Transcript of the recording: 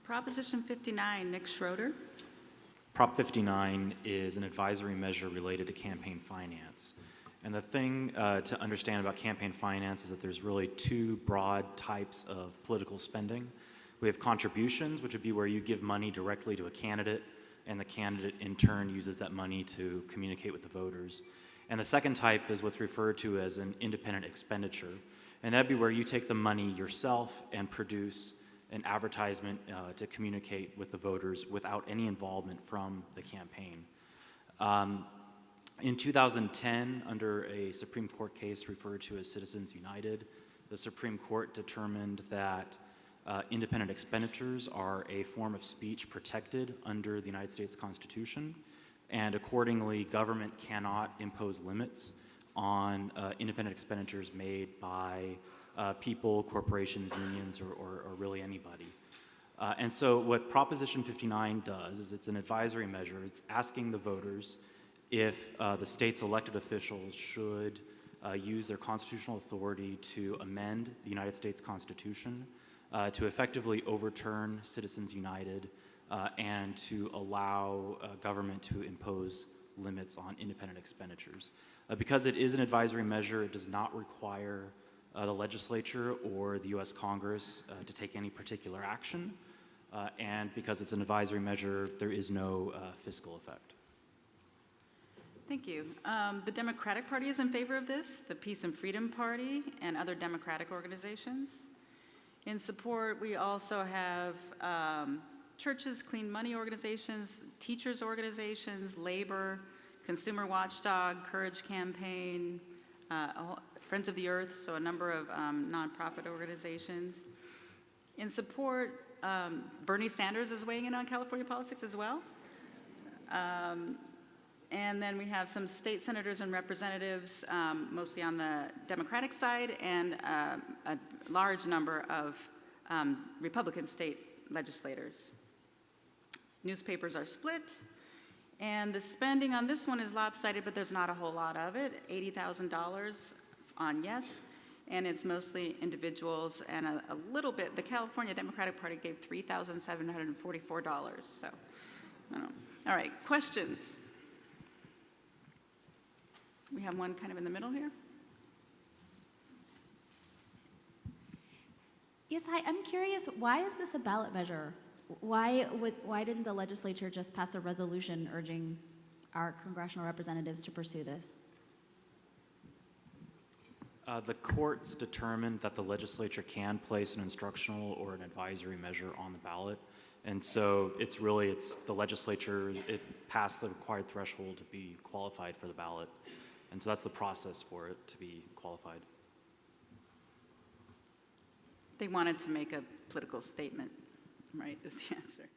Proposition 59, Nick Schroeder. Prop 59 is an advisory measure related to campaign finance. And the thing to understand about campaign finance is that there's really two broad types of political spending. We have contributions, which would be where you give money directly to a candidate, and the candidate in turn uses that money to communicate with the voters. And the second type is what's referred to as an independent expenditure. And that'd be where you take the money yourself and produce an advertisement to communicate with the voters without any involvement from the campaign. In 2010, under a Supreme Court case referred to as Citizens United, the Supreme Court determined that independent expenditures are a form of speech protected under the United States Constitution, and accordingly, government cannot impose limits on independent expenditures made by people, corporations, unions, or really anybody. And so what Proposition 59 does is it's an advisory measure. It's asking the voters if the state's elected officials should use their constitutional authority to amend the United States Constitution to effectively overturn Citizens United and to allow government to impose limits on independent expenditures. Because it is an advisory measure, it does not require the legislature or the US Congress to take any particular action. And because it's an advisory measure, there is no fiscal effect. Thank you. The Democratic Party is in favor of this, the Peace and Freedom Party, and other democratic organizations. In support, we also have churches, clean money organizations, teachers organizations, labor, Consumer Watchdog, Courage Campaign, Friends of the Earth, so a number of nonprofit organizations. In support, Bernie Sanders is weighing in on California politics as well. And then we have some state senators and representatives, mostly on the Democratic side, and a large number of Republican state legislators. Newspapers are split, and the spending on this one is lopsided, but there's not a whole lot of it, $80,000 on yes, and it's mostly individuals, and a little bit, the California Democratic Party gave $3,744, so, I don't know. All right, questions? We have one kind of in the middle here. Yes, hi, I'm curious, why is this a ballot measure? Why didn't the legislature just pass a resolution urging our congressional representatives to pursue this? The courts determined that the legislature can place an instructional or an advisory measure on the ballot. And so it's the legislature, it passed the required threshold to be qualified for the ballot. And so that's the process for it to be qualified. They wanted to make a political statement, right, is the answer.